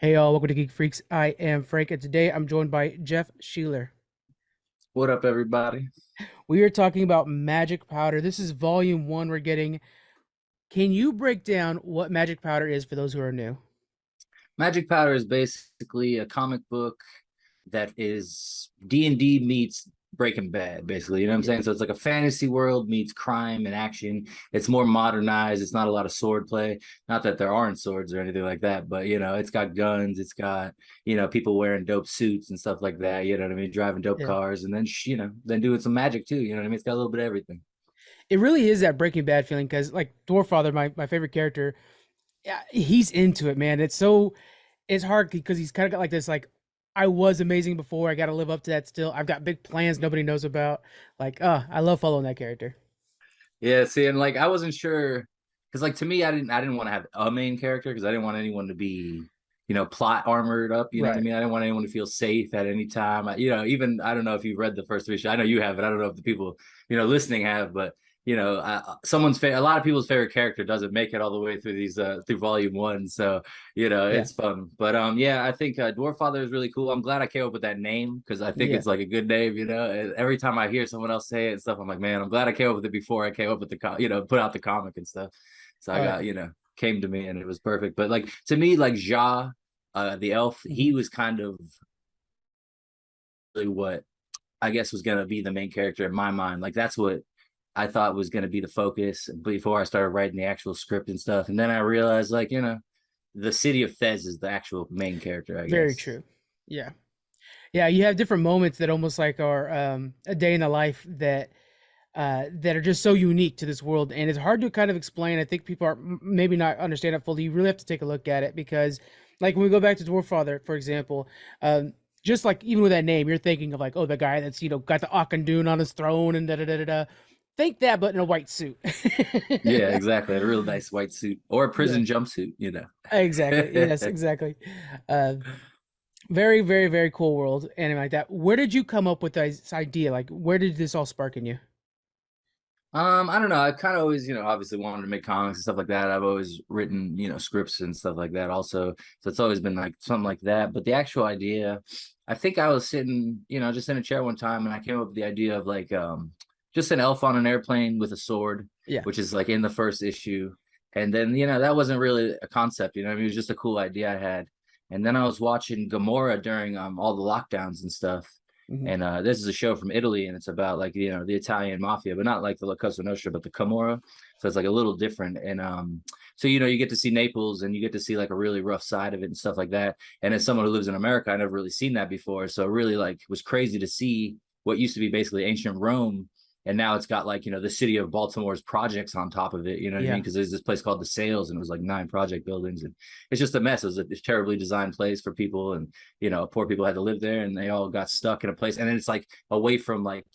Hey y'all, welcome to Geek Freaks. I am Frank, and today I'm joined by Jeff Schiller. What up, everybody? We are talking about magic powder. This is volume one we're getting. Can you break down what magic powder is for those who are new? Magic Powder is basically a comic book that is D&D meets Breaking Bad, basically. You know what I'm Yeah. saying? So it's like a fantasy world meets crime and action. It's more modernized. It's not a lot of sword play. Not that there aren't swords or anything like that, but it's got guns. It's got people wearing dope suits and stuff like that. You know what I mean? Driving dope Yeah. cars, and then then doing some magic too. You know what I mean? It's got a little bit of everything. It really is that Breaking Bad feeling because like Dwarffather, my favorite character, yeah, he's into it, man. It's hard because he's kind of got like this like I was amazing before. I got to live up to that still. I've got big plans nobody knows about. Like, I love following that character. Yeah, see, and like I wasn't sure because like to me, I didn't want to have a main character because I didn't want anyone to be, plot armored up. You know what I Right. mean? I didn't want anyone to feel safe at any time. Even I don't know if you read the first three shows. I know you have, but I don't know if the people, listening have. But a lot of people's favorite character doesn't make it all the way through these through volume one. So Yeah. it's fun. But yeah, I think Dwarffather is really cool. I'm glad I came up with that name because I think Yeah. it's like a good name. And every time I hear someone else say it and stuff, I'm like, man, I'm glad I came up with it before I came up with put out the comic and stuff. So I Oh got yeah. came to me and it was perfect. But like to me, like the elf, Mhm. he was kind of really what I guess was gonna be the main character in my mind. Like that's what I thought was gonna be the focus before I started writing the actual script and stuff. And then I realized, like, the city of Thesz is the actual main character, I Very guess. true. Yeah. Yeah, you have different moments that almost like are a day in the life that are just so unique to this world, and it's hard to kind of explain. I think people are maybe not understand it fully. You really have to take a look at it because, like when we go back to Dwarffather, for example, just like even with that name, you're thinking of like, oh, the guy that's got the Akandun on his throne and da da da da da. Think that, but in a white suit. Yeah, exactly. A real nice white suit or a Yeah, prison jumpsuit. exactly. Yes, exactly. Uh, very, very, very cool world, anime like that. Where did you come up with this idea? Like, where did this all spark in you? I don't know. I kind of always, obviously wanted to make comics and stuff like that. I've always written, scripts and stuff like that also. So it's always been like something like that. But the actual idea, I think I was sitting, just in a chair one time and I came up with the idea of like just an elf on an airplane with a sword, Yeah, which is like in the first issue. And then, that wasn't really a concept, I mean, it was just a cool idea I had. And then I was watching Gamora during all the lockdowns and stuff. hmm, And this is a show from Italy, and it's about like the Italian mafia, but not like the La Cosa Nostra, but the Camorra. So it's like a little different. And so you get to see Naples, and you get to see like a really rough side of it and stuff like that. And as someone who lives in America, I never really seen that before, so it really like was crazy to see what used to be basically ancient Rome, and now it's got like the city of Baltimore's projects on top of it. You know what I mean? yeah, Because there's this place called the Sales, and it was like 9 project buildings, and it's just a mess. It was a terribly designed place for people, and poor people had to live there and they all got stuck in a place. And then it's like away from like,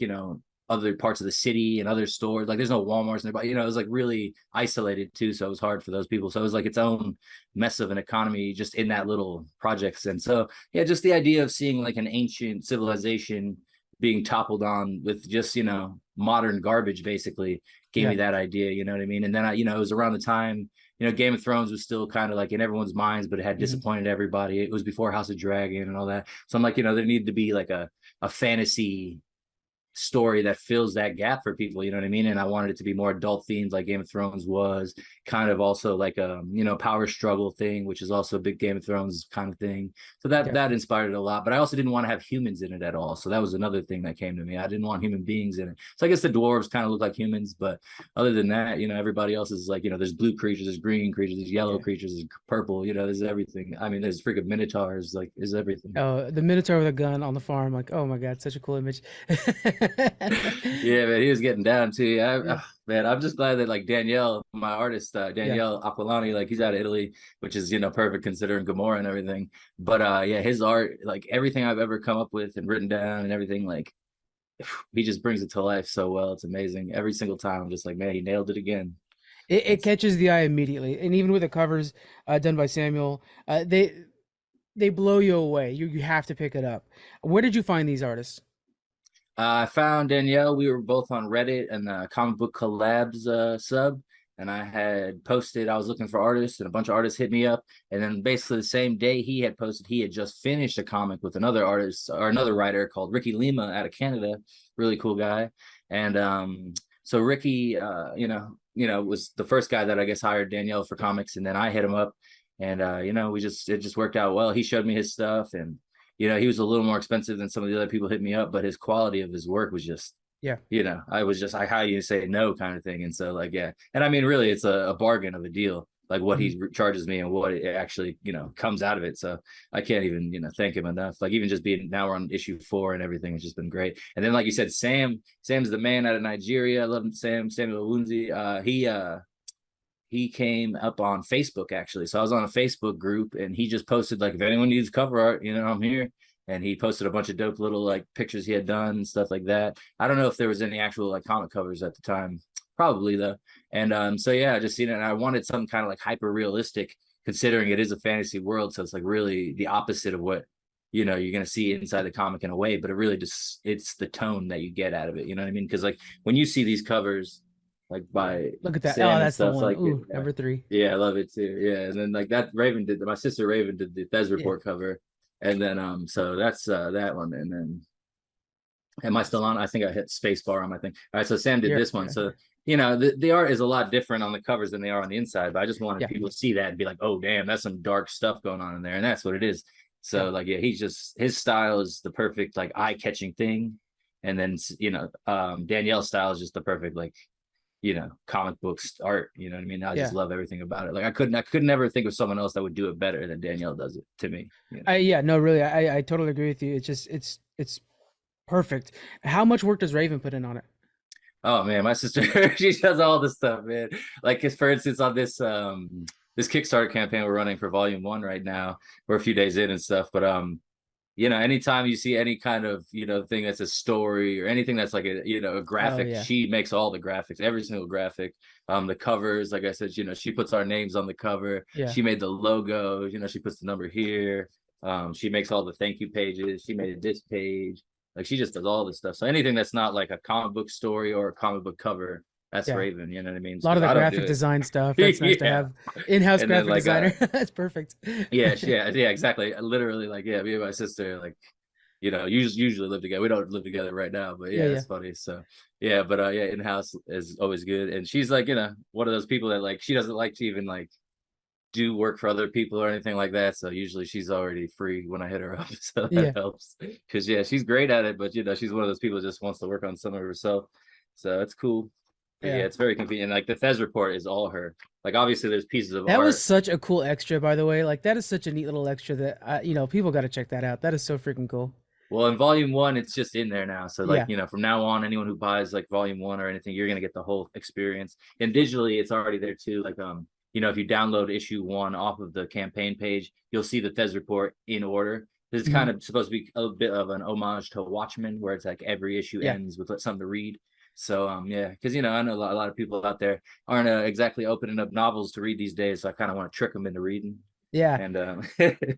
other parts of the city and other stores. Like there's no Walmarts nearby. It was like really isolated too. So it was hard for those people. So it was like its own mess of an economy just in that little projects. And so, yeah, just the idea of seeing like an ancient civilization being toppled on with just, modern garbage basically gave yeah. me that idea. You know what I mean? And then it was around the time Game of Thrones was still kind of like in everyone's minds, but it had Hmm. disappointed everybody. It was before House of Dragon and all that. So I'm like, there needed to be like a fantasy story that fills that gap for people, you know what I mean? And I wanted it to be more adult themed like Game of Thrones was, kind of also like a power struggle thing, which is also a big Game of Thrones kind of thing. So that Definitely. inspired it a lot. But I also didn't want to have humans in it at all. So that was another thing that came to me. I didn't want human beings in it. So I guess the dwarves kind of look like humans, but other than that, everybody else is like, there's blue creatures, there's green creatures, there's yellow Yeah. creatures, there's purple, there's everything. I mean, there's freaking minotaurs, like there's everything. Oh, the Minotaur with a gun on the farm. Like, oh my God, such a cool image. Yeah, man, he was getting down too. Yeah, Yeah. man, I'm just glad that like Danielle, my artist, Yeah. Danielle Aquilani, like he's out of Italy, which is perfect considering Gamora and everything. But yeah, his art, like everything I've ever come up with and written down and everything, like he just brings it to life so well. It's amazing. Every single time, I'm just like, man, he nailed it again. It It's catches the eye immediately, and even with the covers done by Samuel, they blow you away. You have to pick it up. Where did you find these artists? I found Danielle. We were both on Reddit and the comic book collabs sub, and I had posted I was looking for artists, and a bunch of artists hit me up. And then basically the same day he had posted, he had just finished a comic with another artist or another writer called Ricky Lima out of Canada, really cool guy. And so Ricky, was the first guy that I guess hired Danielle for comics, and then I hit him up, and it just worked out well. He showed me his stuff, and he was a little more expensive than some of the other people hit me up, but his quality of his work was just, Yeah. how you say no kind of thing. And so and I mean, really, it's a bargain of a deal, like what he charges me and what it actually, comes out of it. So I can't even, thank him enough. Like even just being, now we're on issue 4 and everything has just been great. And then, like you said, Sam's the man out of Nigeria. I love him, Samuel Iwunze. He came up on Facebook, actually. So I was on a Facebook group, and he just posted, like, if anyone needs cover art, I'm here. And he posted a bunch of dope little like pictures he had done and stuff like that. I don't know if there was any actual like comic covers at the time, probably though. And so yeah, I just seen it, and I wanted something kind of like hyper realistic, considering it is a fantasy world. So it's like really the opposite of what you're gonna see inside the comic in a way, but it really just, it's the tone that you get out of it. You know what I mean? Because like when you see these covers, like by Look at that. Sam Oh, and that's the stuff, one. like Ooh, number 3. yeah, I love it too. Yeah, and then like that my sister Raven did the Thesz report cover, and then so that's that one, and then am I still on? I think I hit spacebar on my thing. All right, so Sam did this one. So the art is a lot different on the covers than they are on the inside, but I just wanted people to see that and be like, oh damn, that's some dark stuff going on in there, and that's what it is. So like his style is the perfect like eye-catching thing, and then Danielle's style is just the perfect like comic books art. You know what I mean? I just love everything about it. Like I could never think of someone else that would do it better than Danielle does it to me. No, really, I totally agree with you. It's just it's perfect. How much work does Raven put in on it? Oh man, my sister, she does all this stuff, man. Like, for instance, on this this Kickstarter campaign we're running for volume 1 right now, we're a few days in and stuff, but anytime you see any kind of thing that's a story or anything that's like a graphic, she makes all the graphics, every single graphic. The covers, like I said, she puts our names on the cover. She made the logo, she puts the number here. She makes all the thank you pages. She made this page. Like, she just does all this stuff. So anything that's not like a comic book story or a comic book cover, that's Raven. You know what I mean? A lot of the graphic design stuff. That's nice to have in-house graphic like, designer. That's perfect. yeah, exactly. Literally, like, me and my sister, like, usually live together. We don't live together right now, but it's funny. So but in-house is always good. And she's like, one of those people that like, she doesn't like to even like do work for other people or anything like that. So usually she's already free when I hit her up. So that helps. Because she's great at it, but she's one of those people that just wants to work on some of herself. So it's cool. But it's very convenient. Like the Thesz report is all her. Like obviously there's pieces of art. That was such a cool extra, by the way. Like that is such a neat little extra that people got to check that out. That is so freaking cool. Well, in volume 1, it's just in there now. So like, from now on, anyone who buys like volume 1 or anything, you're gonna get the whole experience. And digitally, it's already there too. Like if you download issue 1 off of the campaign page, you'll see the Thesz report in order. This is kind of supposed to be a bit of an homage to Watchmen, where it's like every issue ends with something to read. So because I know a lot of people out there aren't exactly opening up novels to read these days. So I kind of want to trick them into reading. Yeah. And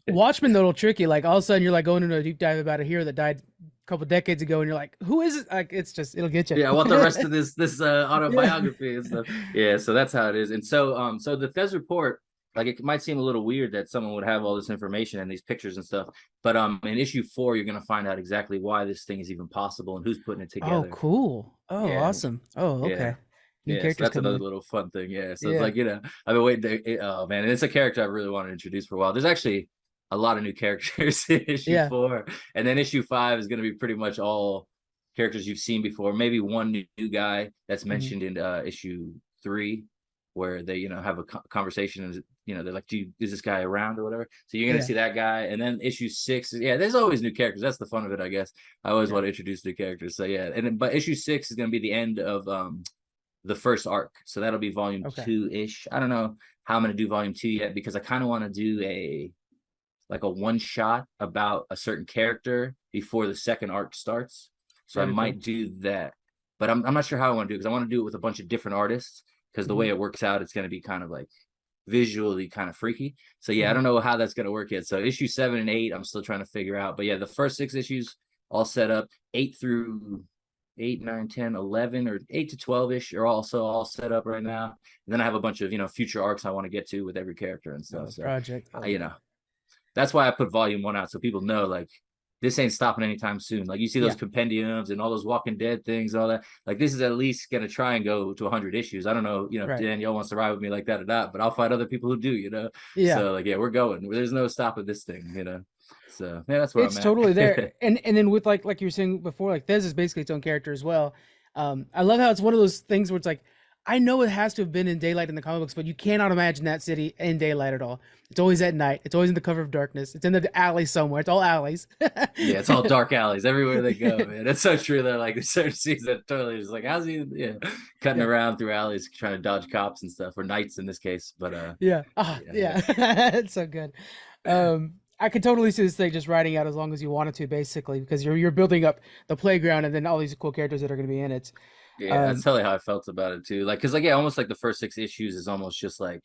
Watchmen, though, a little tricky. Like all of a sudden you're like going into a deep dive about a hero that died a couple decades ago, and you're like, who is it? Like it's just, it'll get you. Yeah, I want the rest of this autobiography and stuff. Yeah, so that's how it is. And so so the Thesz report, like, it might seem a little weird that someone would have all this information and these pictures and stuff, but in issue 4 you're gonna find out exactly why this thing is even possible and who's putting it together. Oh, cool. Oh, awesome. Oh, okay. So that's another little fun thing. So it's like, I've been waiting to, oh man, and it's a character I really wanted to introduce for a while. There's actually a lot of new characters in issue 4, and then issue 5 is going to be pretty much all characters you've seen before. Maybe one new guy that's mentioned in issue 3, where they have a conversation, and they're like, is this guy around or whatever? So you're going to see that guy. And then issue 6, there's always new characters. That's the fun of it, I guess. I always want to introduce new characters. So but issue 6 is going to be the end of the first arc, so that'll be volume 2-ish. I don't know how I'm gonna do volume 2 yet, because I kind of want to do a one shot about a certain character before the second arc starts. So I might do that, but I'm not sure how I want to do it, because I want to do it with a bunch of different artists, because the way it works out, it's going to be kind of like visually kind of freaky. So I don't know how that's going to work yet. So issue 7 and 8 I'm still trying to figure out, but the first 6 issues all set up. 8 through 8, 9, 10, 11, or 8 to 12 ish are also all set up right now. And then I have a bunch of, future arcs I want to get to with every character and stuff. So, Project. Oh you yeah. know, that's why I put volume 1 out so people know, like, this ain't stopping anytime soon. Like, you see those Yeah. compendiums and all those Walking Dead things and all that. Like, this is at least gonna try and go to 100 issues. I don't know, if Right. Danielle wants to ride with me like that or not, but I'll find other people who do. Yeah. So, like, yeah, we're going. There's no stopping this thing. So yeah, that's where I'm It's totally at. there. And then with like you were saying before, like Thesz is basically its own character as well. I love how it's one of those things where it's like, I know it has to have been in daylight in the comic books, but you cannot imagine that city in daylight at all. It's always at night. It's always in the cover of darkness. It's in the alley somewhere. It's all alleys. Yeah, it's all dark alleys everywhere they go, man. That's so true. They're like, there's certain scenes that totally just like, how's he, cutting Yeah. around through alleys trying to dodge cops and stuff, or knights in this case. But Yeah. Ah, yeah. yeah. It's so good. I could totally see this thing just riding out as long as you wanted to, basically, because you're building up the playground and then all these cool characters that are going to be in it. Yeah, that's Um, totally how I felt about it too. Like, cause like, yeah, almost like the first 6 issues is almost just like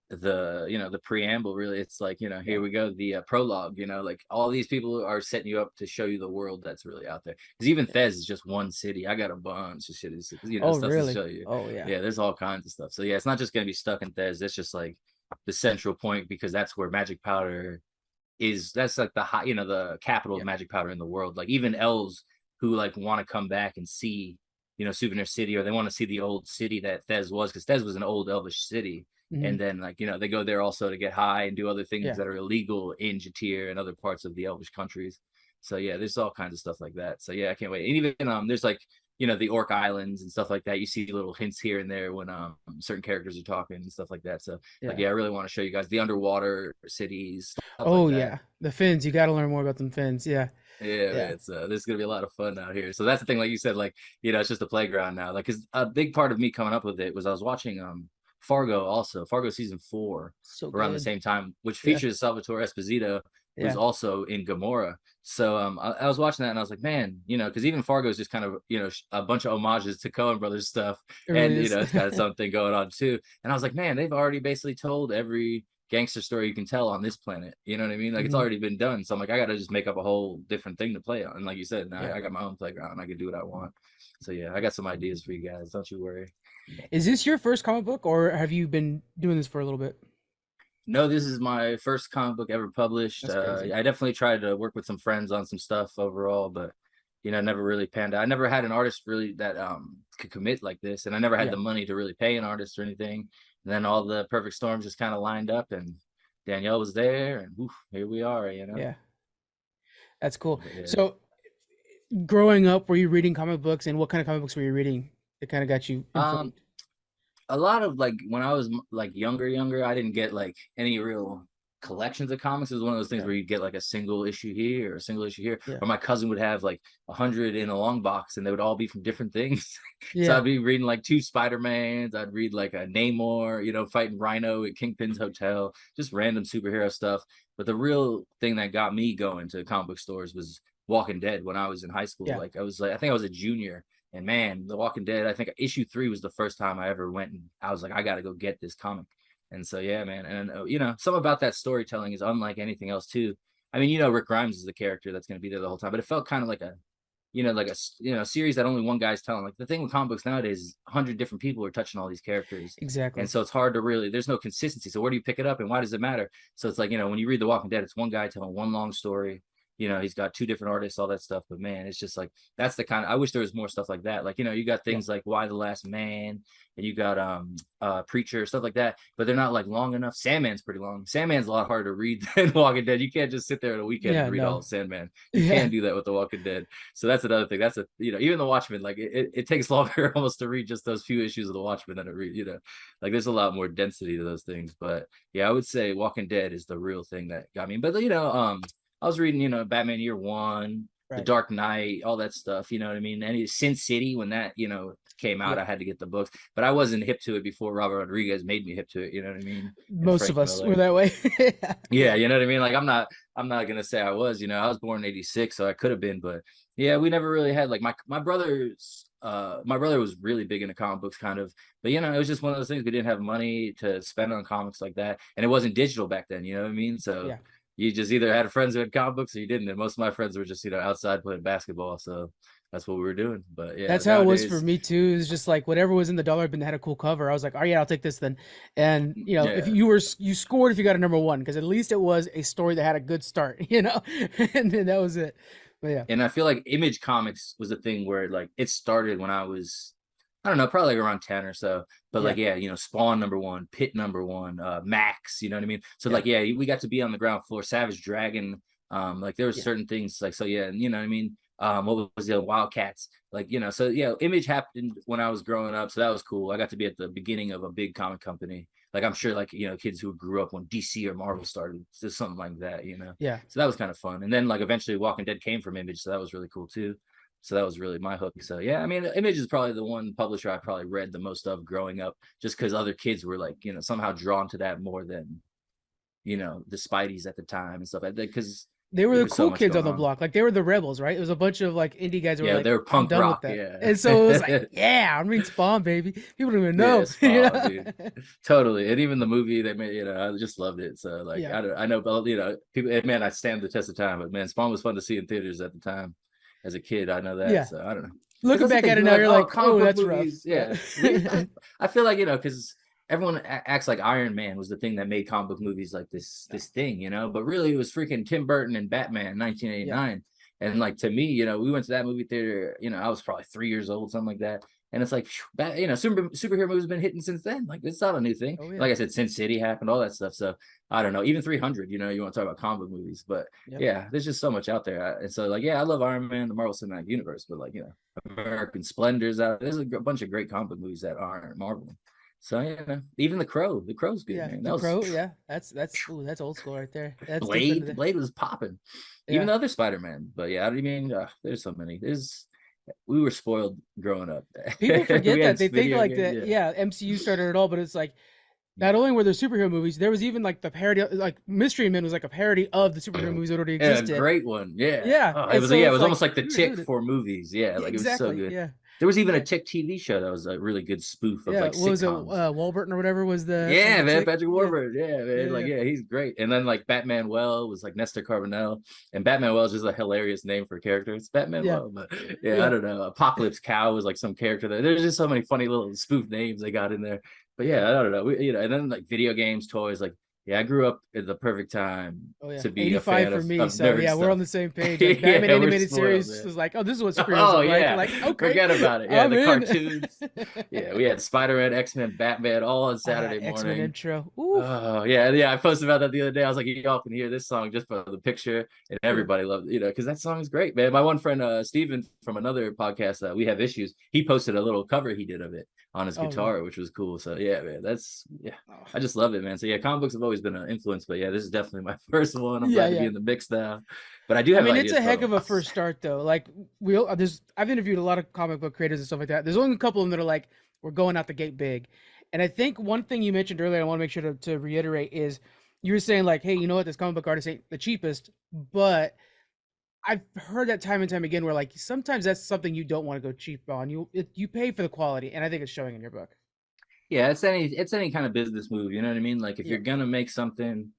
the preamble. Really, it's like, yeah. here we go, the prologue. Like, all these people are setting you up to show you the world that's really out there. Because even Yeah. Thesz is just one city. I got a bunch of shit, Oh, stuff to really? show you. Oh, yeah. Yeah, there's all kinds of stuff. So yeah, it's not just gonna be stuck in Thesz. That's just like the central point, because that's where magic powder is. That's like the high, the capital of Yeah. magic powder in the world. Like, even elves who like want to come back and see, Souvenir City, or they want to see the old city that Thesz was, because Thesz was an old elvish city. Hmm. And then, like, they go there also to get high and do other things Yeah. that are illegal in Jatir and other parts of the elvish countries. So yeah, there's all kinds of stuff like that. So yeah, I can't wait. And even there's like, the Orc Islands and stuff like that. You see little hints here and there when certain characters are talking and stuff like that. So like, Yeah. yeah, I really want to show you guys the underwater cities, stuff like Oh, that. yeah. The fins. You got to learn more about them fins. Yeah. Yeah, Yeah. man, it's this is gonna be a lot of fun out here. So that's the thing, like you said, like, it's just a playground now. Like, cause a big part of me coming up with it was I was watching Fargo, also Fargo season 4, So around the good. same time, which Yeah. features Salvatore Esposito, who's Yeah. also in Gamora. So I was watching that and I was like, man, because even Fargo is just kind of, a bunch of homages to Coen Brothers stuff, It really and is. it's got its own thing going on too. And I was like, man, they've already basically told every gangster story you can tell on this planet. You know what I mean? Like, it's Hmm. already been done. So I'm like, I gotta just make up a whole different thing to play on. And like you said, now Yeah. I got my own playground. I can do what I want. So yeah, I got some ideas for you guys. Don't you worry. Is this your first comic book, or have you been doing this for a little bit? No, this is my first comic book ever published. That's crazy. I definitely tried to work with some friends on some stuff overall, but never really panned out. I never had an artist really that could commit like this, and I never had Yeah. the money to really pay an artist or anything. And then all the perfect storms just kind of lined up, and Danielle was there, and woof, here we are. Yeah. That's cool. But yeah. So, growing up, were you reading comic books, and what kind of comic books were you reading that kind of got you Um, informed? a lot of, like, when I was like younger, I didn't get like any real collections of comics. It was one of those things Yeah. where you get like a single issue here or a single issue here, Yeah. or my cousin would have like 100 in a long box, and they would all be from different things. So Yeah. I'd be reading like 2 Spider-Mans. I'd read like a Namor, fighting Rhino at Kingpin's hotel, just random superhero stuff. But the real thing that got me going to comic book stores was Walking Dead when I was in high school. Yeah. Like, I think I was a junior, and man, The Walking Dead, I think issue 3 was the first time I ever went, and I was like, I got to go get this comic. And so, yeah, man. And, some about that storytelling is unlike anything else, too. I mean, Rick Grimes is the character that's going to be there the whole time, but it felt kind of like a series that only one guy's telling. Like, the thing with comic books nowadays is 100 different people are touching all these characters. And Exactly. so it's hard to really, there's no consistency. So where do you pick it up and why does it matter? So it's like, when you read The Walking Dead, it's one guy telling one long story. He's got 2 different artists, all that stuff. But man, it's just like, that's the kind of, I wish there was more stuff like that. Like, you got Yeah. things like Why the Last Man, and you got Preacher, stuff like that, but they're not like long enough. Sandman's pretty long. Sandman's a lot harder to read than Walking Dead. You can't just sit there at a weekend Yeah. and read all No. of Sandman. You Yeah. can't do that with The Walking Dead. So that's another thing. That's even The Watchmen, like, it takes longer almost to read just those few issues of The Watchmen than to read, like, there's a lot more density to those things. But yeah, I would say Walking Dead is the real thing that got me. But I was reading, Batman Year One, The Right. Dark Knight, all that stuff. You know what I mean? And Sin City, when that came out, Yeah. I had to get the books, but I wasn't hip to it before Robert Rodriguez made me hip to it. You know what I mean? And Most of Frank us were Miller. that way. Yeah, you know what I mean? Like, I'm not gonna say I was. I was born in '86, so I could have been, but yeah, we never really had, like, my brother's. My brother was really big into comic books, kind of, but it was just one of those things. We didn't have money to spend on comics like that, and it wasn't digital back then. You know what I mean? So Yeah. you just either had friends who had comic books or you didn't. And most of my friends were just, outside playing basketball. So that's what we were doing. But yeah, That's how it was for nowadays, me too. It was just like whatever was in the dollar bin that had a cool cover. I was like, oh yeah, I'll take this then. And if yeah. you scored if you got a number one because at least it was a story that had a good start, and then that was it. But yeah, And I feel like Image Comics was a thing where like it started when I was, I don't know, probably like around 10 or so. But yeah, like, yeah, Spawn number one, Pit number one, Max, you know what I mean? So yeah, like, yeah, we got to be on the ground floor, Savage Dragon. Like there was yeah, certain things like, so yeah, you know what I mean? What was the Wildcats? Like, so yeah, Image happened when I was growing up. So that was cool. I got to be at the beginning of a big comic company. Like I'm sure like, kids who grew up when DC or Marvel started, just something like that. yeah. So that was kind of fun. And then like eventually Walking Dead came from Image, so that was really cool too. So that was really my hook. So yeah, I mean, Image is probably the one publisher I probably read the most of growing up, just because other kids were like, somehow drawn to that more than, the Spideys at the time and stuff like that, because They were there the was so cool much kids on going the on. block. Like they were the rebels, right? It was a bunch of like indie guys who were Yeah, like, they were I'm punk done with rock. that. Yeah. And so it was like, yeah, I'm reading Spawn, baby. People don't even Yeah, know. Spawn, dude. Totally. And even the movie they made, I just loved it. So like Yeah. I know, but people, man, I stand the test of time. But man, Spawn was fun to see in theaters at the time as a kid. I know that. Yeah. So I don't know. Because Looking that's the back thing. at it People now, are like, you're oh, like, comic oh, book that's rough. movies. Yeah. I feel like, because everyone acts like Iron Man was the thing that made comic book movies like this thing, but really it was freaking Tim Burton and Batman Yeah. 1989. And like to me, we went to that movie theater, I was probably 3 years old, something like that. And it's like, superhero movies have been hitting since then. Like, it's not a new thing. Oh yeah. Like I said, Sin City happened, all that stuff. So I don't know, even 300, you want to talk about comic book movies. But Yep. yeah, there's just so much out there. And so, like, yeah, I love Iron Man, the Marvel Cinematic Universe, but like, American Splendor's out. There's a bunch of great comic book movies that aren't Marvel. So, even The Crow. The Crow's good, Yeah. man. The That was Crow. Yeah. That's old school right there. That's deep into Blade. the Blade was popping. Even yeah. the other Spider-Man. But yeah, I mean, there's so many. We were spoiled growing up. People forget We that had they think video like games. that. Yeah. Yeah, MCU started it all, but it's like not only were there superhero movies, there was even like the parody, like Mystery Men was like a parody of the superhero movies that already Yeah, a existed. great one. Yeah. Yeah, Oh, it and was so yeah, it it's was like almost like the we were Tick doing it. for movies. Yeah, Yeah, like it was so exactly. good. Yeah, There was even a Tick TV show that was a really good spoof of yeah. like What was it? sitcoms. Warburton or whatever was Yeah, the man, tick. Patrick Yeah, Warburton. Yeah, man, yeah, like yeah, yeah, he's great. And then like Batman Well was like Nestor Carbonell, and Batman Well is just a hilarious name for a character. It's Batman yeah, Well, but yeah, I yeah, don't know. Apocalypse Cow was like some character there. There's just so many funny little spoof names they got in there. But yeah. yeah, I don't know. And then like video games, toys, like yeah, I grew up at the perfect time Oh yeah, to be a 85 fan for of me. of So nerd yeah, we're on stuff. the same page. Like Batman Yeah, we're animated spoiled, series man. was like, oh, this is what superheroes Oh look like. yeah, Like, okay, forget about it. Yeah, I'm the in. cartoons. Yeah, we had Spider-Man, X-Men, Batman all on Oh, that Saturday X-Men morning. intro. Ooh. Oh yeah, yeah. I posted about that the other day. I was like, y'all can hear this song just for the picture, and Yeah. everybody loved it, because that song is great, man. My one friend, Steven from another podcast, We Have Issues, he posted a little cover he did of it on his Oh man. guitar, which was cool. So yeah, man, Oh. I just love it, man. So yeah, comic books have always been an influence, but yeah, this is definitely my first one. I'm Yeah, glad to be yeah. in the mix now, but I do I have mean, it's ideas a for heck them. of a first start, though. Like I've interviewed a lot of comic book creators and stuff like that. There's only a couple of them that are like, we're going out the gate big. And I think one thing you mentioned earlier, I want to make sure to reiterate is you were saying like, hey, you know what, this comic book artist ain't the cheapest, but I've heard that time and time again where like sometimes that's something you don't want to go cheap on. You pay for the quality, and I think it's showing in your book. Yeah, it's any kind of business move. You know what I mean? Like if you're Yep. gonna make something,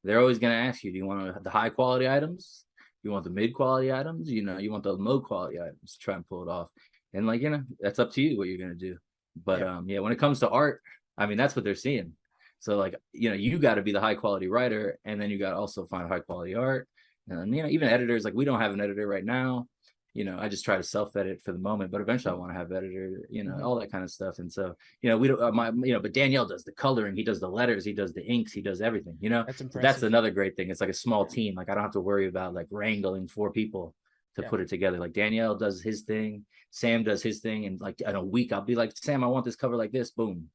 they're always gonna ask you, do you want the high quality items? You want the mid quality items? You want the low quality items to try and pull it off. And like, that's up to you what you're gonna do. But Yep. yeah, when it comes to art, I mean that's what they're seeing. So like, you gotta be the high quality writer, and then you gotta also find high quality art. And even editors, like we don't have an editor right now. I just try to self-edit for the moment, but eventually I want to have editor, Mhm. all that kind of stuff. And so, we don't, but Danielle does the coloring, he does the letters, he does the inks, he does everything. That's So that's impressive. another great thing. It's like a small team. Like I don't have to worry about like wrangling 4 people to Yeah. put it together. Like Danielle does his thing, Sam does his thing. And like in a week, I'll be like, Sam, I want this cover like this. Boom.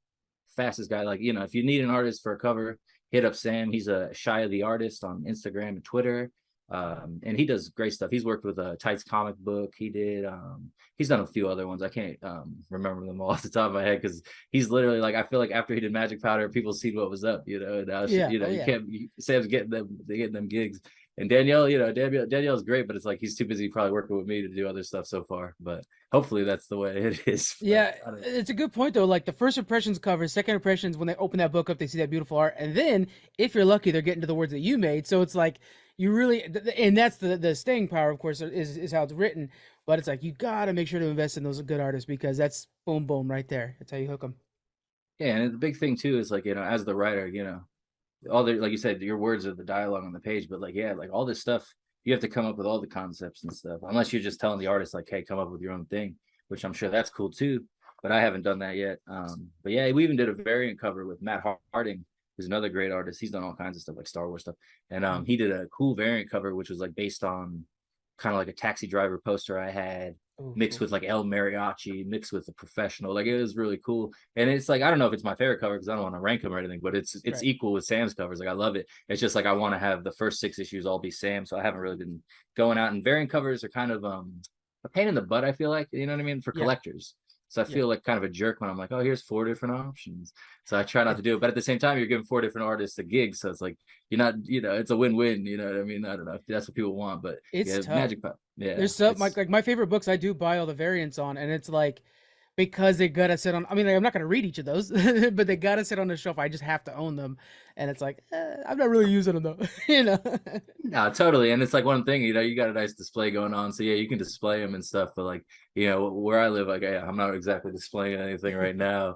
Fastest guy. Like, if you need an artist for a cover, hit up Sam. He's a Shy of the Artist on Instagram and Twitter. And he does great stuff. He's worked with a Tights comic book. He's done a few other ones. I can't remember them all off the top of my head, because he's literally like, I feel like after he did Magic Powder, people seen what was up, and now Yeah. Oh you yeah. can't, Sam's getting them gigs. And Danielle's great, but it's like he's too busy probably working with me to do other stuff so far. But hopefully that's the way it is. Yeah, But it's a good point though. Like the first impressions cover, second impressions when they open that book up, they see that beautiful art, and then if you're lucky, they're getting to the words that you made. So it's like, you really, and that's the staying power, of course, is how it's written. But it's like you gotta make sure to invest in those good artists because that's boom boom right there. That's how you hook them. Yeah, and the big thing too is like, as the writer, all the, like you said, your words are the dialogue on the page, but like, yeah, like all this stuff, you have to come up with all the concepts and stuff, unless you're just telling the artist like, hey, come up with your own thing, which I'm sure that's cool too, but I haven't done that yet. But yeah, we even did a variant cover with Matt Harding, who's another great artist. He's done all kinds of stuff like Star Wars stuff, and he did a cool variant cover which was like based on kind of like a Taxi Driver poster I had, Oh, mixed cool. with like El Mariachi, mixed with a professional. Like, it was really cool. And it's like, I don't know if it's my favorite cover because I don't want to rank them or anything, but it's Right. equal with Sam's covers. Like, I love it. It's just like I want to have the first 6 issues all be Sam. So I haven't really been going out, and variant covers are kind of a pain in the butt, I feel like, you know what I mean, for Yeah. collectors. So I Yeah. feel like kind of a jerk when I'm like, oh, here's 4 different options. So I try not to do it. But at the same time, you're giving 4 different artists a gig. So it's like, you're not, it's a win-win. You know what I mean? I don't know if that's what people want, but It's yeah, tough. Magic Pop. Yeah, There's some it's like my favorite books. I do buy all the variants on, and it's like because they gotta sit on. I mean, like, I'm not gonna read each of those, but they gotta sit on the shelf. I just have to own them, and it's like I'm not really using them though. you know. no, totally. And it's like one thing, you got a nice display going on. So yeah, you can display them and stuff. But like, where I live, like, I'm not exactly displaying anything right now.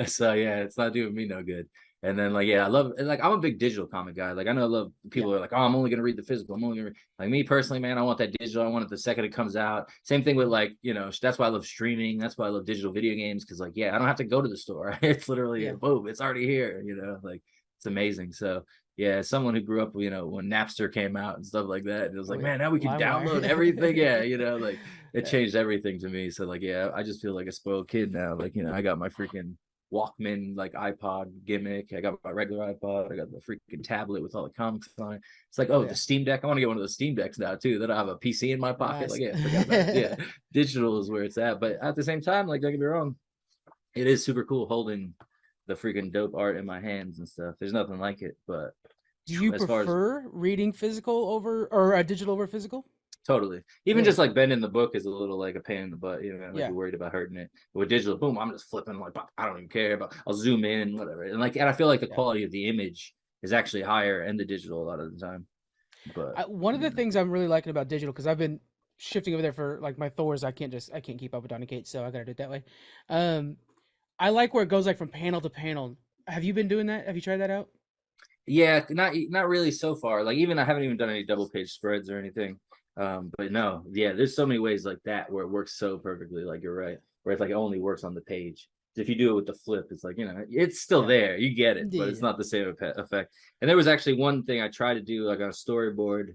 So yeah, it's not doing me no good. And then like, yeah, I love, like, I'm a big digital comic guy. Like, I know a lot of Yeah. people are like, oh, I'm only gonna read the physical. I'm only gonna like, me personally, man, I want that digital. I want it the second it comes out. Same thing with like, that's why I love streaming. That's why I love digital video games. Cause like, yeah, I don't have to go to the store. It's literally Yeah. boom, it's already here, like it's amazing. So yeah, as someone who grew up, when Napster came out and stuff like that, it was Oh like, yeah. man, now we can download everything. LimeWire. Yeah, like it Yeah. changed everything to me. So like, yeah, I just feel like a spoiled kid now. Like, I got my freaking Walkman, like iPod gimmick. I got my regular iPod. I got the freaking tablet with all the comics on it. It's like, Oh oh, the yeah. Steam Deck. I want to get one of those Steam Decks now too. Then I have a PC in my pocket. Nice. Like, yeah, forget about it. Yeah, digital is where it's at. But at the same time, like, don't get me wrong, it is super cool holding the freaking dope art in my hands and stuff. There's nothing like it. But Do you as far as prefer reading physical over or digital over physical? totally. Even Yeah. just like bending the book is a little like a pain in the butt, like Yeah. you're worried about hurting it. But with digital, boom, I'm just flipping, like, I don't even care about, I'll zoom in, whatever. And I feel like the Yeah. quality of the image is actually higher in the digital a lot of the time. But One of the things I'm really liking about digital because I've been shifting over there for like my Thors. I can't keep up with Donny Kate, so I gotta do it that way. Um, I like where it goes like from panel to panel. Have you been doing that? Have you tried that out? yeah, not really so far. Like, even I haven't even done any double page spreads or anything. But no, yeah, there's so many ways like that where it works so perfectly. Like, you're right, where it's like it only works on the page. If you do it with the flip, it's like, it's still Yeah. there. You get it, but it's Yeah. not the same effect. And there was actually one thing I tried to do, like on a storyboard,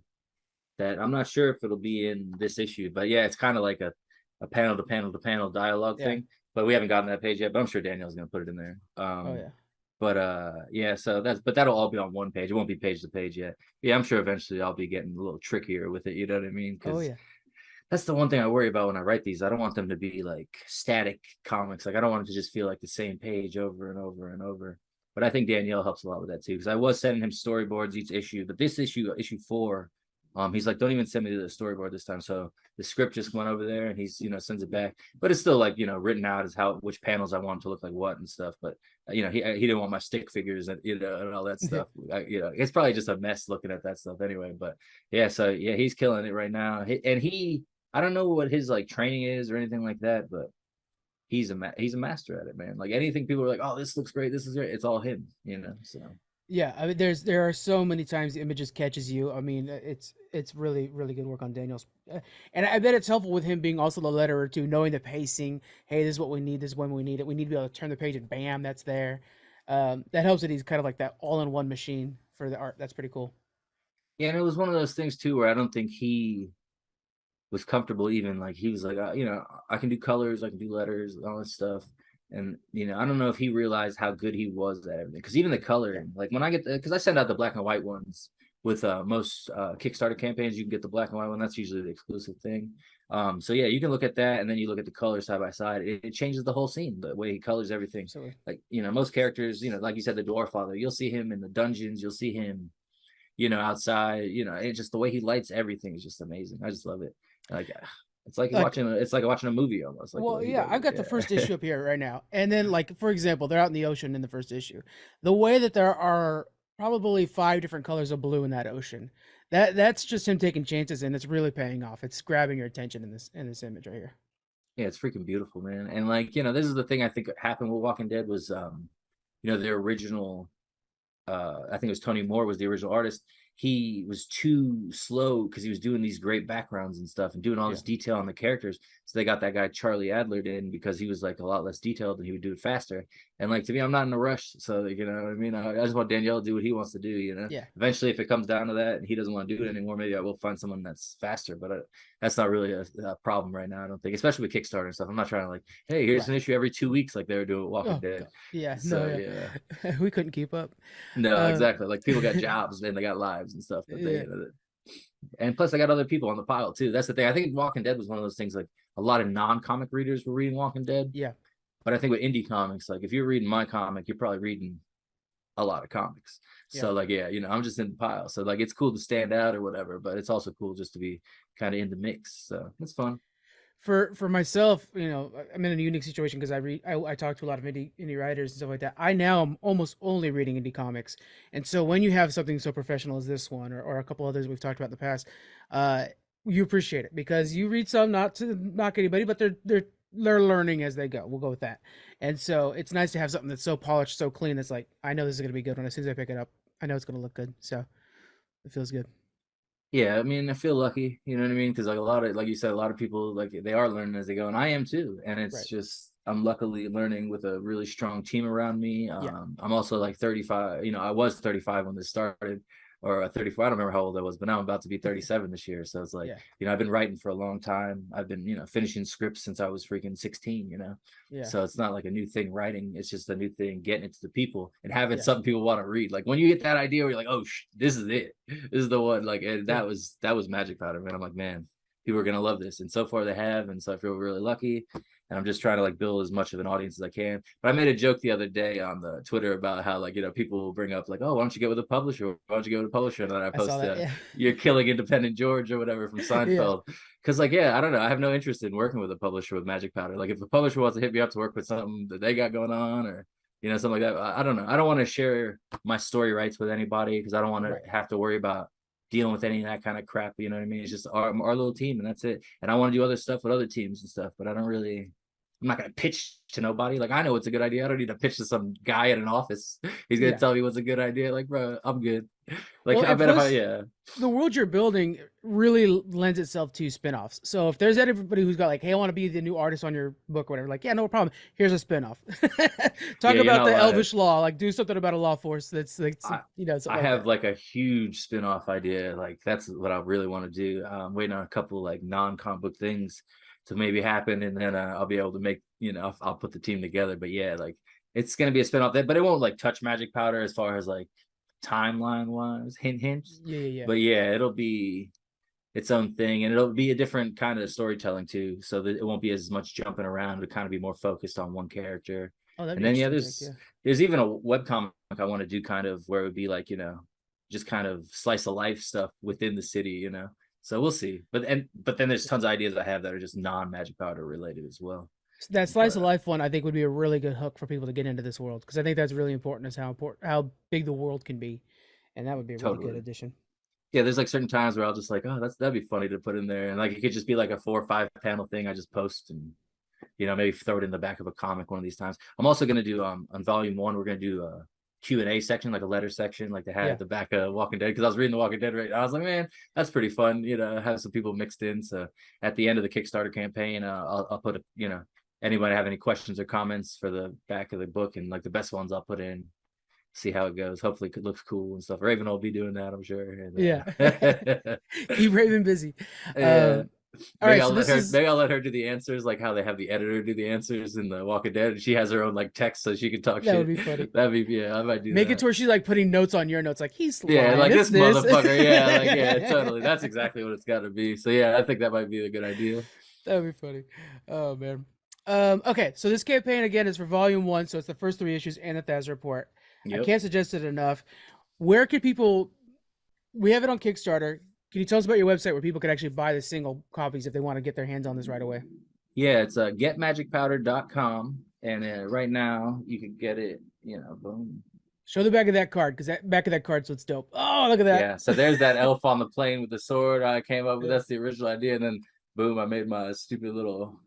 that I'm not sure if it'll be in this issue, but yeah, it's kind of like a panel to panel to panel dialogue Yeah. thing. But we haven't gotten that page yet. But I'm sure Daniel's gonna put it in there. Oh yeah. But yeah, so that'll all be on one page. It won't be page to page yet. Yeah, I'm sure eventually I'll be getting a little trickier with it. You know what I mean? Oh Because yeah. that's the one thing I worry about when I write these. I don't want them to be like static comics. Like, I don't want it to just feel like the same page over and over and over. But I think Danielle helps a lot with that too, because I was sending him storyboards each issue. But this issue 4, he's like, don't even send me the storyboard this time. So the script just went over there, and he's sends it back. But it's still like, written out as which panels I want to look like what and stuff. But he didn't want my stick figures and and all that stuff. It's probably just a mess looking at that stuff anyway. But yeah, so yeah, he's killing it right now. I don't know what his like training is or anything like that, but he's a master at it, man. Like, anything people are like, oh, this looks great, this is great, it's all him. So Yeah, I mean, there are so many times the images catches you. I mean, it's really really good work on Daniel's, and I bet it's helpful with him being also the letterer too, knowing the pacing. Hey, this is what we need. This is when we need it. We need to be able to turn the page and bam, that's there. That helps that he's kind of like that all-in-one machine for the art. That's pretty cool. yeah, and it was one of those things too where I don't think he was comfortable, even like, he was like, I can do colors, I can do letters, all this stuff. And I don't know if he realized how good he was at everything, because even the Yeah. coloring, like when I get because I send out the black and white ones with most Kickstarter campaigns, you can get the black and white one. That's usually the exclusive thing. So yeah, you can look at that, and then you look at the colors side by side. It changes the whole scene, the way he colors everything. Absolutely. Like, most characters, like you said, the dwarf father, you'll see him in the dungeons, you'll see him outside, it's just the way he lights everything is just amazing. I just love it. Like, Like, it's like watching a movie almost, like the well, way he yeah, does I've it. got the first issue up here right now, and then like for example, they're out in the ocean in the first issue. The way that there are probably 5 different colors of blue in that ocean, That's just him taking chances, and it's really paying off. It's grabbing your attention in this image right here. Yeah, it's freaking beautiful, man. And like, this is the thing I think happened with Walking Dead was their original I think it was Tony Moore was the original artist. He was too slow because he was doing these great backgrounds and stuff and doing all this detail on the characters. So they got that guy Charlie Adler in because he was like a lot less detailed and he would do it faster. And like, to me, I'm not in a rush. So like, you know what I mean? I just want Danielle to do what he wants to do, Yeah. Eventually, if it comes down to that and he doesn't want to do it anymore, maybe I will find someone that's faster. But that's not really a problem right now, I don't think, especially with Kickstarter and stuff. I'm not trying to like, hey, here's an issue every 2 weeks like they were doing with Walking Dead. God. Yeah. So, no. Yeah. We couldn't keep up. No, exactly. Like people got jobs and they got lives and stuff, but they, and plus I got other people on the pile too. That's the thing. I think Walking Dead was one of those things like a lot of non-comic readers were reading Walking Dead. Yeah. But I think with indie comics, like if you're reading my comic, you're probably reading a lot of comics. So like, I'm just in the pile. So like, it's cool to stand out or whatever, but it's also cool just to be kind of in the mix. So it's fun. For myself, I'm in a unique situation because I talk to a lot of indie writers and stuff like that. I now am almost only reading indie comics, and so when you have something so professional as this one or a couple others we've talked about in the past, you appreciate it because you read some, not to knock anybody, but they're learning as they go. We'll go with that. And so it's nice to have something that's so polished, so clean. That's like, I know this is going to be good when as soon as I pick it up, I know it's going to look good. So it feels good. Yeah, I mean, I feel lucky, you know what I mean? Because like a lot of, like you said, a lot of people like they are learning as they go, and I am too. And it's just I'm luckily learning with a really strong team around me. I'm also like 35. I was 35 when this started, or 34. I don't remember how old I was, but now I'm about to be 37 this year. So it's like, I've been writing for a long time. I've been, finishing scripts since I was freaking 16. So it's not like a new thing writing. It's just a new thing getting it to the people and having something people want to read. Like when you get that idea where you're like, oh, this is it. This is the one. Like, and that was Magic Powder, man. I'm like, man, people are gonna love this, and so far they have, and so I feel really lucky. And I'm just trying to like build as much of an audience as I can. But I made a joke the other day on the Twitter about how like people will bring up like, oh, why don't you get with a publisher? Why don't you go with a publisher? And then I post you're killing independent George or whatever from Seinfeld. Because like, I don't know, I have no interest in working with a publisher with Magic Powder. Like if a publisher wants to hit me up to work with something that they got going on or something like that, I don't know. I don't want to share my story rights with anybody because I don't want to have to worry about dealing with any of that kind of crap. You know what I mean? It's just our little team and that's it. And I want to do other stuff with other teams and stuff, but I'm not going to pitch to nobody. Like I know it's a good idea. I don't need to pitch to some guy at an office. He's going to tell me what's a good idea. Like, bro, I'm good. Like, well, I bet the world you're building really lends itself to spinoffs. So if there's anybody who's got like, hey, I want to be the new artist on your book or whatever, like, yeah, no problem. Here's a spinoff. Talk about the elvish law, like do something about a law force that's like, I have like a huge spinoff idea. Like that's what I really want to do. I'm waiting on a couple like non-comic book things to maybe happen, and then I'll be able to make, I'll put the team together. But yeah, like it's gonna be a spinoff that, but it won't like touch Magic Powder as far as like timeline wise, hint. Yeah. But yeah, it'll be its own thing, and it'll be a different kind of storytelling too. So that it won't be as much jumping around. It'll kind of be more focused on one character. Oh, and then there's even a webcomic I want to do kind of where it would be like, just kind of slice of life stuff within the city, So we'll see. But then there's tons of ideas I have that are just non-Magic Powder related as well. That slice of life one I think would be a really good hook for people to get into this world, because I think that's really important, is how big the world can be, and that would be a really good addition. Yeah, there's like certain times where I'll just like, oh, that'd be funny to put in there, and like it could just be like a 4 or 5 panel thing I just post and maybe throw it in the back of a comic one of these times. I'm also gonna do on volume 1 we're gonna do a Q&A section, like a letter section, like they had at the back of Walking Dead, because I was reading The Walking Dead I was like, man, that's pretty fun, have some people mixed in. So at the end of the Kickstarter campaign, I'll put anybody have any questions or comments for the back of the book, and like the best ones I'll put in, see how it goes. Hopefully it looks cool and stuff. Raven will be doing that, I'm sure. And, keep Raven busy. Maybe I'll let her do the answers, like how they have the editor do the answers in The Walking Dead, and she has her own like text so she can talk shit. That would be funny. I might do Make it to where she's like putting notes on your notes, like he's lying. Like this motherfucker. Totally. That's exactly what it's got to be. So yeah, I think that might be a good idea. That would be funny. Oh man. Okay, so this campaign again is for volume 1, so it's the first 3 issues and the Thesz report. I can't suggest it enough. Where could people? We have it on Kickstarter. Can you tell us about your website where people can actually buy the single copies if they want to get their hands on this right away? Yeah, it's getmagicpowder.com, and right now you can get it. Boom. Show the back of that card, because that back of that card's what's dope. Oh, look at that. Yeah, so there's that elf on the plane with the sword I came up with. Yeah. That's the original idea, and then boom, I made my stupid little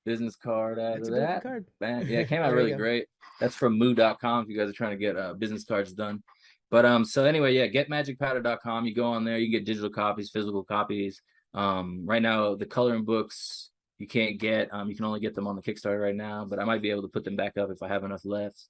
business card out That's of a good looking that. card. Man, yeah, it came out There you really go. great. That's from moo.com if you guys are trying to get business cards done. But so anyway, yeah, getmagicpowder.com. You go on there, you can get digital copies, physical copies. Right now the coloring books you can't get. You can only get them on the Kickstarter right now, but I might be able to put them back up if I have enough left.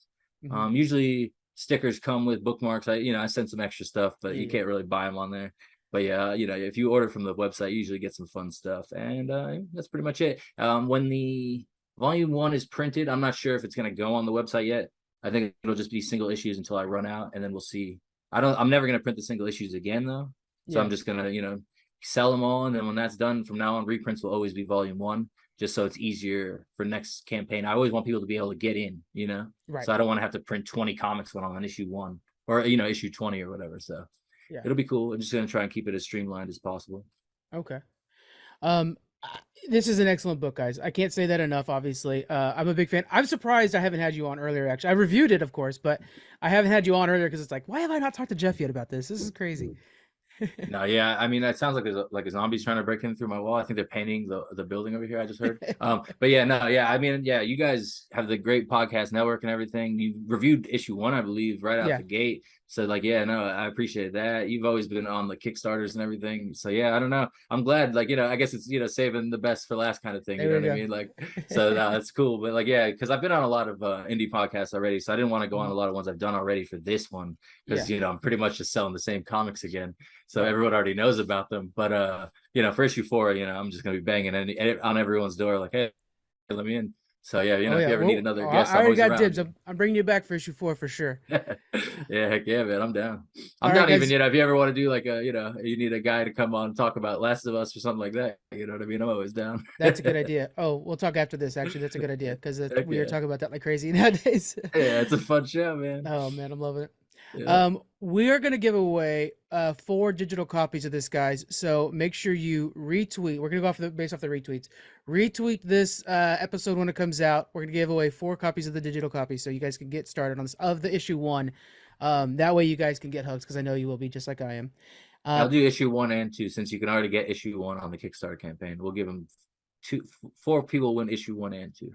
Mhm. Usually stickers come with bookmarks. I send some extra stuff, but you Yeah. can't really buy them on there. But yeah, if you order from the website, you usually get some fun stuff, and that's pretty much it. When the volume 1 is printed, I'm not sure if it's going to go on the website yet. I think it'll just be single issues until I run out, and then we'll see. I'm never going to print the single issues again though, so Yeah. I'm just gonna sell them all, and then when that's done, from now on reprints will always be volume 1, just so it's easier for next campaign. I always want people to be able to get in, Right. so I don't want to have to print 20 comics when I'm on issue 1 or issue 20 or whatever. So Yeah. it'll be cool. I'm just gonna try and keep it as streamlined as possible. Okay. Um, this is an excellent book, guys. I can't say that enough. Obviously, I'm a big fan. I'm surprised I haven't had you on earlier. Actually, I reviewed it, of course, but I haven't had you on earlier because it's like, why have I not talked to Jeff yet about this? This is crazy. No, yeah, I mean that sounds like a zombie's trying to break in through my wall. I think they're painting the building over here. I just heard. But yeah, no, yeah, I mean, yeah, you guys have the great podcast network and everything. You reviewed issue 1, I believe, right out Yeah. the gate. So like, yeah, no, I appreciate that. You've always been on the Kickstarters and everything. So yeah, I don't know. I'm glad, like, I guess it's saving the best for last kind of thing. You know There we what I go. mean? Like, so that's cool. But like, yeah, because I've been on a lot of indie podcasts already, so I didn't want to go on a lot of ones I've done already for this one because Yeah. I'm pretty much just selling the same comics again. So Right. everyone already knows about them. But for issue 4, I'm just gonna be banging on everyone's door like, hey, let me in. So yeah, Oh if yeah. you ever need Well, another guest, I I'm already always got around. dibs. I'm bringing you back for issue 4 for sure. Yeah, heck yeah, man, I'm down. All I'm right, down guys. even, if you ever want to do like you need a guy to come on and talk about Last of Us or something like that. You know what I mean? I'm always down. That's a good idea. Oh, we'll talk after this. Actually, that's a good idea because Heck we are yeah. talking about that like crazy nowadays. Yeah, it's a fun show, man. Oh man, I'm loving it. Yeah. We are gonna give away 4 digital copies of this, guys. So make sure you retweet. We're gonna go based off the retweets. Retweet this episode when it comes out. We're gonna give away 4 copies of the digital copy, so you guys can get started on this of the issue 1. That way you guys can get hooked because I know you will be just like I am. I'll do issue 1 and 2 since you can already get issue 1 on the Kickstarter campaign. We'll give them 4 people win issue 1 and 2.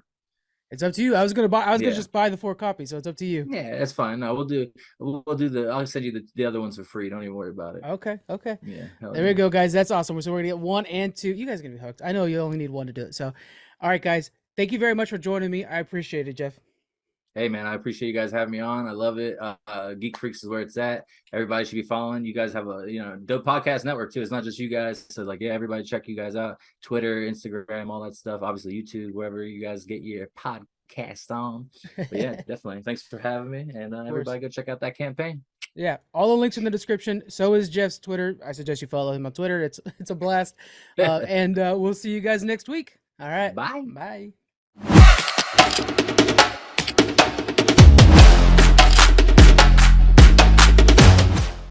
It's up to you. I was gonna just buy the 4 copies, so it's up to you. Yeah, that's fine. No, we'll do I'll send you the other ones for free. Don't even worry about it. Okay. Yeah. There we go, guys. That's awesome. So we're gonna get 1 and 2. You guys are gonna be hooked. I know you only need 1 to do it. So, all right, guys. Thank you very much for joining me. I appreciate it, Jeff. Hey man, I appreciate you guys having me on. I love it. Geek Freaks is where it's at. Everybody should be following. You guys have a dope podcast network too. It's not just you guys. So like, yeah, everybody check you guys out. Twitter, Instagram, all that stuff. Obviously YouTube, wherever you guys get your podcast on. But yeah, definitely. Thanks for having me. And everybody go check out that campaign. Yeah, all the links in the description. So is Jeff's Twitter. I suggest you follow him on Twitter. It's a blast. And we'll see you guys next week. All right. Bye. Bye.